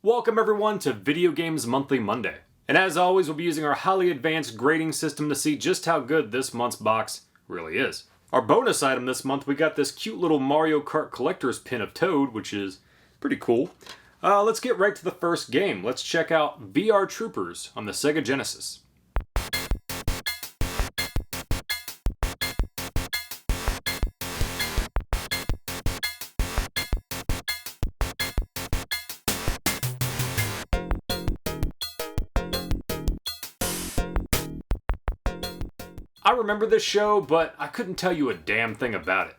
Welcome everyone to Video Games Monthly Monday. And as always, we'll be using our highly advanced grading system to see just how good this month's box really is. Our bonus item this month, we got this cute little Mario Kart collector's pin of Toad, which is pretty cool. Let's get right to the first game. Let's check out VR Troopers on the Sega Genesis. I remember this show, but I couldn't tell you a damn thing about it.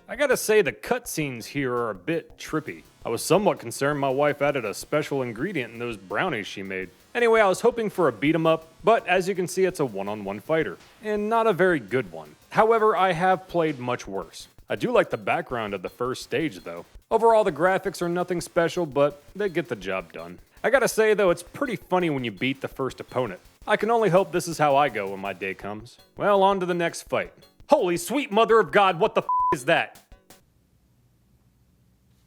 I gotta say the cutscenes here are a bit trippy. I was somewhat concerned my wife added a special ingredient in those brownies she made. Anyway, I was hoping for a beat 'em up, but as you can see it's a one-on-one fighter, and not a very good one. However, I have played much worse. I do like the background of the first stage though. Overall the graphics are nothing special, but they get the job done. I gotta say though, it's pretty funny when you beat the first opponent. I can only hope this is how I go when my day comes. Well, on to the next fight. Holy sweet mother of God, what the is that?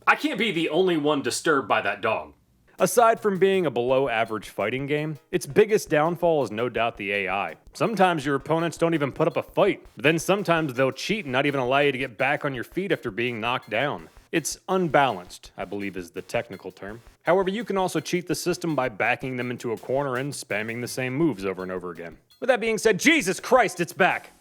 I can't be the only one disturbed by that dog. Aside from being a below average fighting game, its biggest downfall is no doubt the AI. Sometimes your opponents don't even put up a fight, but then sometimes they'll cheat and not even allow you to get back on your feet after being knocked down. It's unbalanced, I believe is the technical term. However, you can also cheat the system by backing them into a corner and spamming the same moves over and over again. With that being said, Jesus Christ, it's back!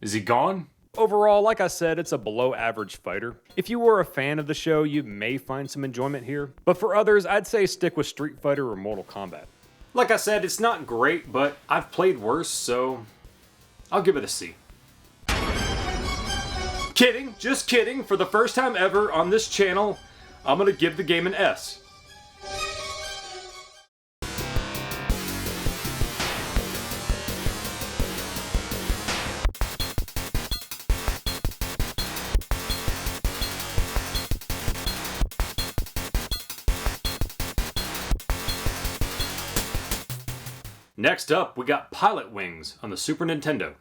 Is he gone? Overall, like I said, it's a below average fighter. If you were a fan of the show, you may find some enjoyment here, but for others, I'd say stick with Street Fighter or Mortal Kombat. Like I said, it's not great, but I've played worse, so I'll give it a C. Kidding, just kidding. For the first time ever on this channel, I'm gonna give the game an S. Next up, we got Pilot Wings on the Super Nintendo.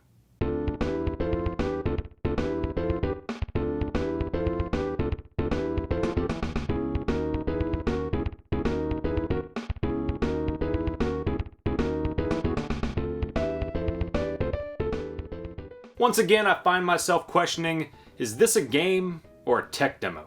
Once again, I find myself questioning, is this a game or a tech demo?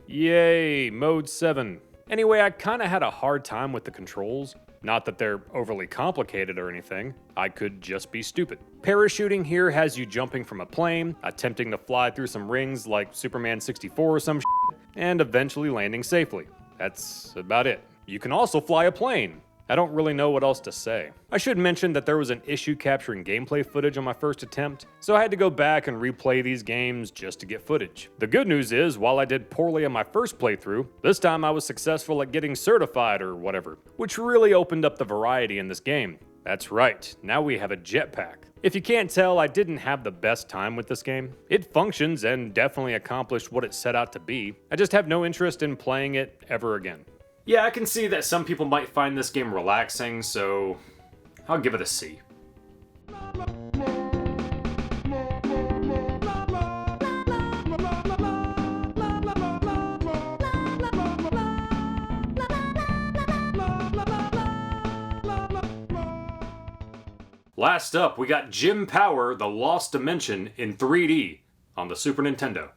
Yay, Mode 7. Anyway, I kinda had a hard time with the controls. Not that they're overly complicated or anything, I could just be stupid. Parachuting here has you jumping from a plane, attempting to fly through some rings like Superman 64 or some shit, and eventually landing safely. That's about it. You can also fly a plane. I don't really know what else to say. I should mention that there was an issue capturing gameplay footage on my first attempt, so I had to go back and replay these games just to get footage. The good news is, while I did poorly on my first playthrough, this time I was successful at getting certified or whatever, which really opened up the variety in this game. That's right, now we have a jetpack. If you can't tell, I didn't have the best time with this game. It functions and definitely accomplished what it set out to be. I just have no interest in playing it ever again. Yeah, I can see that some people might find this game relaxing, so I'll give it a C. Last up, we got Jim Power, The Lost Dimension in 3D on the Super Nintendo.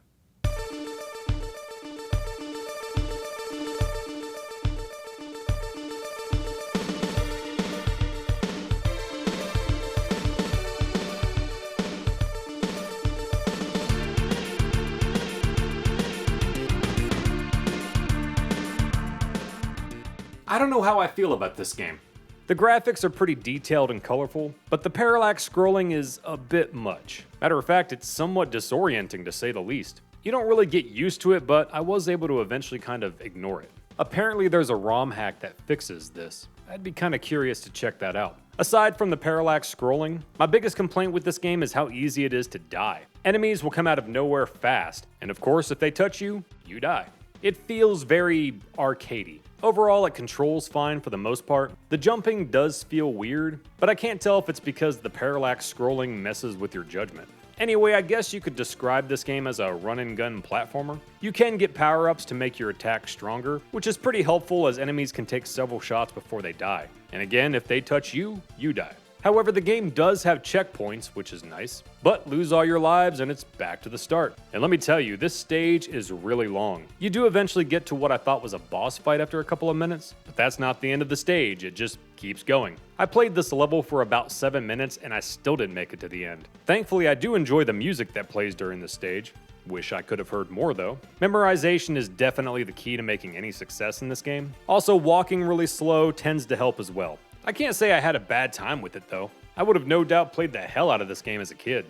I don't know how I feel about this game. The graphics are pretty detailed and colorful, but the parallax scrolling is a bit much. Matter of fact, it's somewhat disorienting to say the least. You don't really get used to it, but I was able to eventually kind of ignore it. Apparently there's a ROM hack that fixes this. I'd be kind of curious to check that out. Aside from the parallax scrolling, my biggest complaint with this game is how easy it is to die. Enemies will come out of nowhere fast, and of course if they touch you, you die. It feels very arcadey. Overall, it controls fine for the most part. The jumping does feel weird, but I can't tell if it's because the parallax scrolling messes with your judgment. Anyway, I guess you could describe this game as a run-and-gun platformer. You can get power-ups to make your attack stronger, which is pretty helpful as enemies can take several shots before they die. And again, if they touch you, you die. However, the game does have checkpoints, which is nice, but lose all your lives and it's back to the start. And let me tell you, this stage is really long. You do eventually get to what I thought was a boss fight after a couple of minutes, but that's not the end of the stage, it just keeps going. I played this level for about 7 minutes and I still didn't make it to the end. Thankfully, I do enjoy the music that plays during this stage. Wish I could have heard more though. Memorization is definitely the key to making any success in this game. Also, walking really slow tends to help as well. I can't say I had a bad time with it though. I would have no doubt played the hell out of this game as a kid.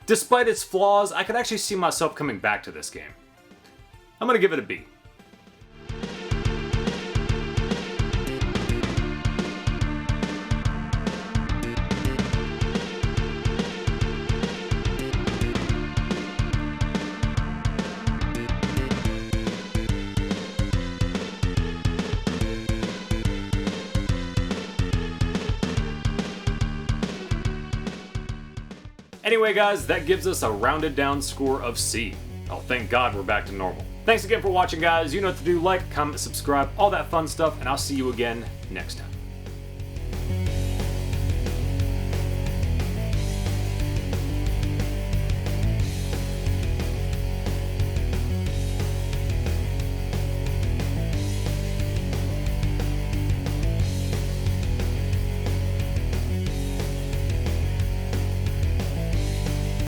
Despite its flaws, I could actually see myself coming back to this game. I'm gonna give it a B. Anyway guys, that gives us a rounded down score of C. Oh, thank God we're back to normal. Thanks again for watching guys, you know what to do, like, comment, subscribe, all that fun stuff, and I'll see you again next time.